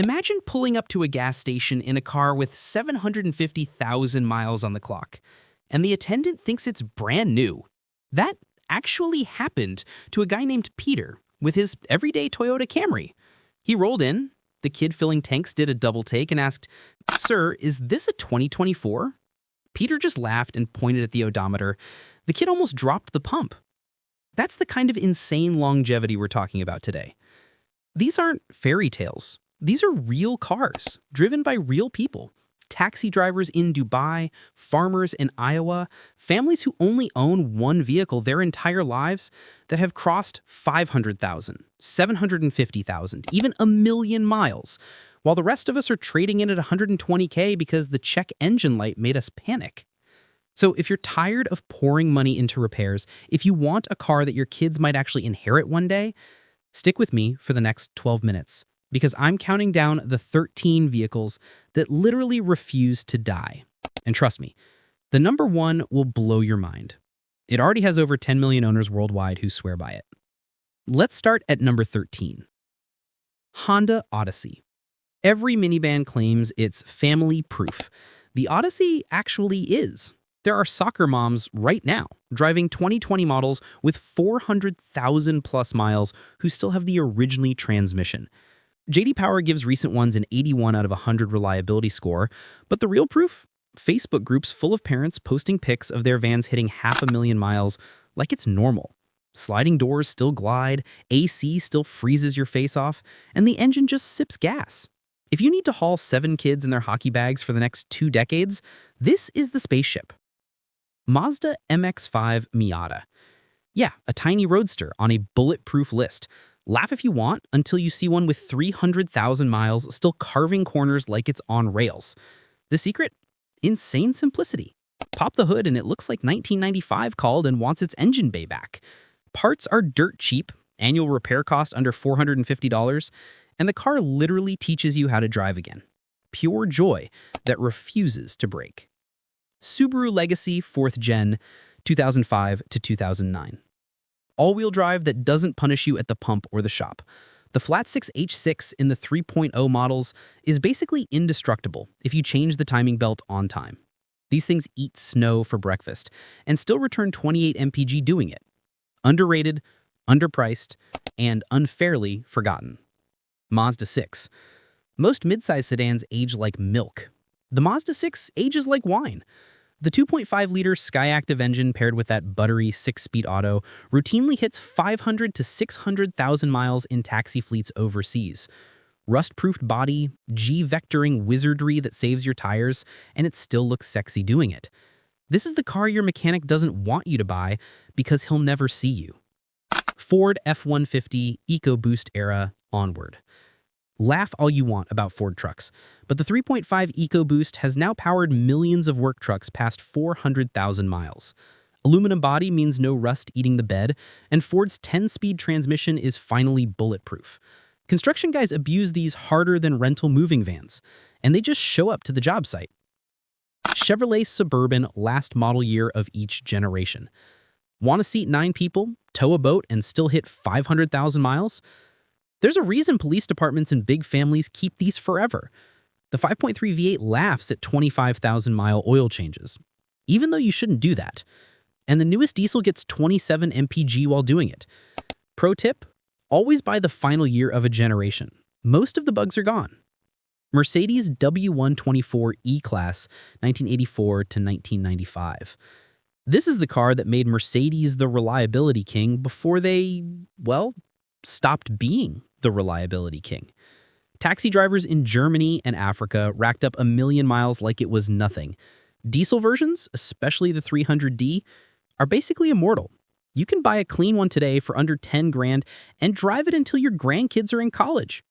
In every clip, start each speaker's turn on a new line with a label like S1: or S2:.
S1: Imagine pulling up to a gas station in a car with 750,000 miles on the clock, and the attendant thinks it's brand new. That actually happened to a guy named Peter with his everyday Toyota Camry. He rolled in, the kid filling tanks did a double take and asked, "Sir, is this a 2024?" Peter just laughed and pointed at the odometer. The kid almost dropped the pump. That's the kind of insane longevity we're talking about today. These aren't fairy tales. These are real cars, driven by real people. Taxi drivers in Dubai, farmers in Iowa, families who only own one vehicle their entire lives that have crossed 500,000, 750,000, even a million miles, while the rest of us are trading in at 120K because the check engine light made us panic. So if you're tired of pouring money into repairs, if you want a car that your kids might actually inherit one day, stick with me for the next 12 minutes. Because I'm counting down the 13 vehicles that literally refuse to die. And trust me, the number one will blow your mind. It already has over 10 million owners worldwide who swear by it. Let's start at number 13. Honda Odyssey. Every minivan claims it's family proof. The Odyssey actually is. There are soccer moms right now driving 2020 models with 400,000 plus miles who still have the original transmission. J.D. Power gives recent ones an 81 out of 100 reliability score, but the real proof? Facebook groups full of parents posting pics of their vans hitting 500,000 miles like it's normal. Sliding doors still glide, AC still freezes your face off, and the engine just sips gas. If you need to haul 7 kids in their hockey bags for the next 2 decades, this is the spaceship. Mazda MX-5 Miata. Yeah, a tiny roadster on a bulletproof list. Laugh if you want until you see one with 300,000 miles still carving corners like it's on rails. The secret? Insane simplicity. Pop the hood and it looks like 1995 called and wants its engine bay back. Parts are dirt cheap, annual repair cost under $450, and the car literally teaches you how to drive again. Pure joy that refuses to break. Subaru Legacy 4th Gen, 2005 to 2009. All-wheel drive that doesn't punish you at the pump or the shop. The Flat 6 H6 in the 3.0 models is basically indestructible if you change the timing belt on time. These things eat snow for breakfast and still return 28 mpg doing it. Underrated, underpriced, and unfairly forgotten. Mazda 6. Most midsize sedans age like milk. The Mazda 6 ages like wine. The 2.5-liter Skyactiv engine paired with that buttery 6-speed auto routinely hits 500 to 600,000 miles in taxi fleets overseas. Rust-proofed body, G-vectoring wizardry that saves your tires, and it still looks sexy doing it. This is the car your mechanic doesn't want you to buy because he'll never see you. Ford F-150 EcoBoost era onward. Laugh all you want about Ford trucks, but the 3.5 EcoBoost has now powered millions of work trucks past 400,000 miles. Aluminum body means no rust eating the bed, and Ford's 10-speed transmission is finally bulletproof. Construction guys abuse these harder than rental moving vans, and they just show up to the job site. Chevrolet Suburban last model year of each generation. Want to seat 9 people, tow a boat, and still hit 500,000 miles? There's a reason police departments and big families keep these forever. The 5.3 V8 laughs at 25,000-mile oil changes, even though you shouldn't do that. And the newest diesel gets 27 mpg while doing it. Pro tip, always buy the final year of a generation. Most of the bugs are gone. Mercedes W124 E-Class, 1984 to 1995. This is the car that made Mercedes the reliability king before they, well, stopped being the reliability king. Taxi drivers in Germany and Africa racked up 1 million miles like it was nothing. Diesel versions, especially the 300D, are basically immortal. You can buy a clean one today for under 10 grand and drive it until your grandkids are in college.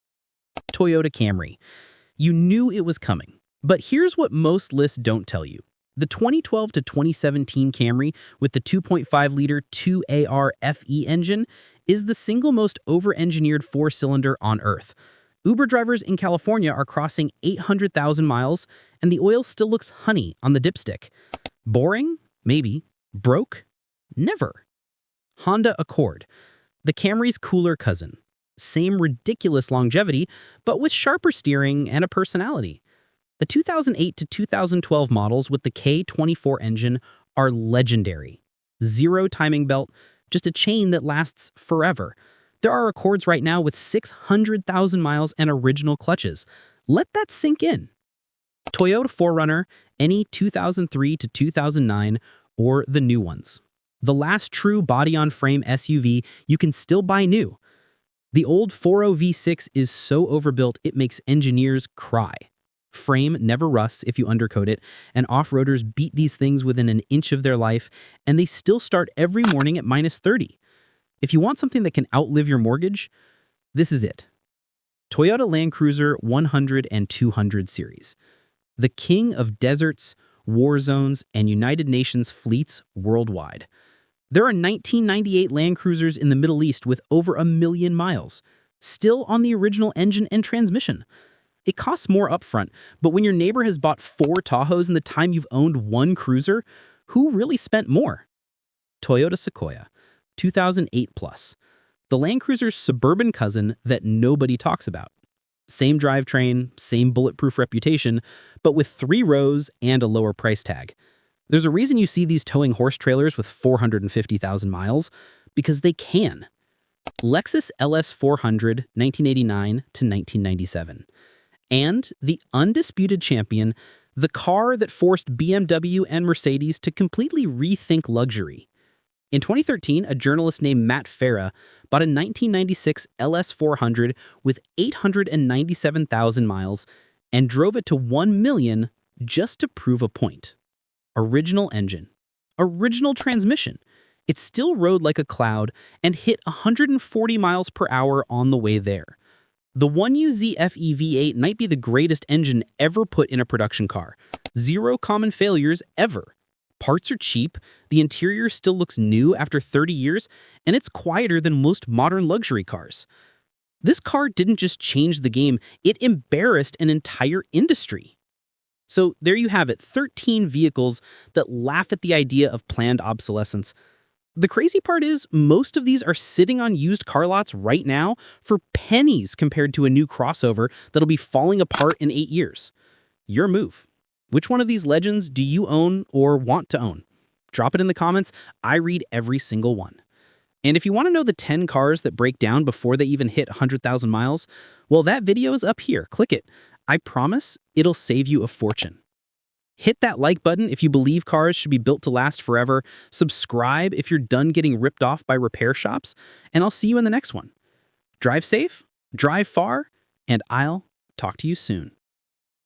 S1: Toyota Camry. You knew it was coming, but here's what most lists don't tell you. The 2012 to 2017 Camry with the 2.5-liter 2AR FE engine is the single most over-engineered 4-cylinder on Earth. Uber drivers in California are crossing 800,000 miles, and the oil still looks honey on the dipstick. Boring? Maybe. Broke? Never. Honda Accord. The Camry's cooler cousin. Same ridiculous longevity, but with sharper steering and a personality. The 2008 to 2012 models with the K24 engine are legendary. Zero timing belt, just a chain that lasts forever. There are Accords right now with 600,000 miles and original clutches. Let that sink in. Toyota 4Runner, any 2003 to 2009, or the new ones. The last true body-on-frame SUV you can still buy new. The old 4.0 V6 is so overbuilt it makes engineers cry. Frame never rusts if you undercoat it, and off-roaders beat these things within an inch of their life, and they still start every morning at -30. If you want something that can outlive your mortgage, this is it. Toyota Land Cruiser 100 and 200 series. The king of deserts, war zones, and United Nations fleets worldwide. There are 1998 Land Cruisers in the Middle East with over 1 million miles, still on the original engine and transmission. It costs more upfront, but when your neighbor has bought 4 Tahoes in the time you've owned 1 cruiser, who really spent more? Toyota Sequoia, 2008 plus. The Land Cruiser's suburban cousin that nobody talks about. Same drivetrain, same bulletproof reputation, but with 3 rows and a lower price tag. There's a reason you see these towing horse trailers with 450,000 miles, because they can. Lexus LS 400, 1989 to 1997. And the undisputed champion, the car that forced BMW and Mercedes to completely rethink luxury. In 2013, a journalist named Matt Farah bought a 1996 LS 400 with 897,000 miles and drove it to 1 million just to prove a point. Original engine. Original transmission. It still rode like a cloud and hit 140 miles per hour on the way there. The 1UZ FE V8 might be the greatest engine ever put in a production car. 0 common failures ever. Parts are cheap, the interior still looks new after 30 years, and it's quieter than most modern luxury cars. This car didn't just change the game, it embarrassed an entire industry. So there you have it, 13 vehicles that laugh at the idea of planned obsolescence. The crazy part is, most of these are sitting on used car lots right now for pennies compared to a new crossover that'll be falling apart in 8 years. Your move. Which one of these legends do you own or want to own? Drop it in the comments. I read every single one. And if you want to know the 10 cars that break down before they even hit 100,000 miles, well, that video is up here. Click it. I promise it'll save you a fortune. Hit that like button if you believe cars should be built to last forever. Subscribe if you're done getting ripped off by repair shops. And I'll see you in the next one. Drive safe, drive far, and I'll talk to you soon.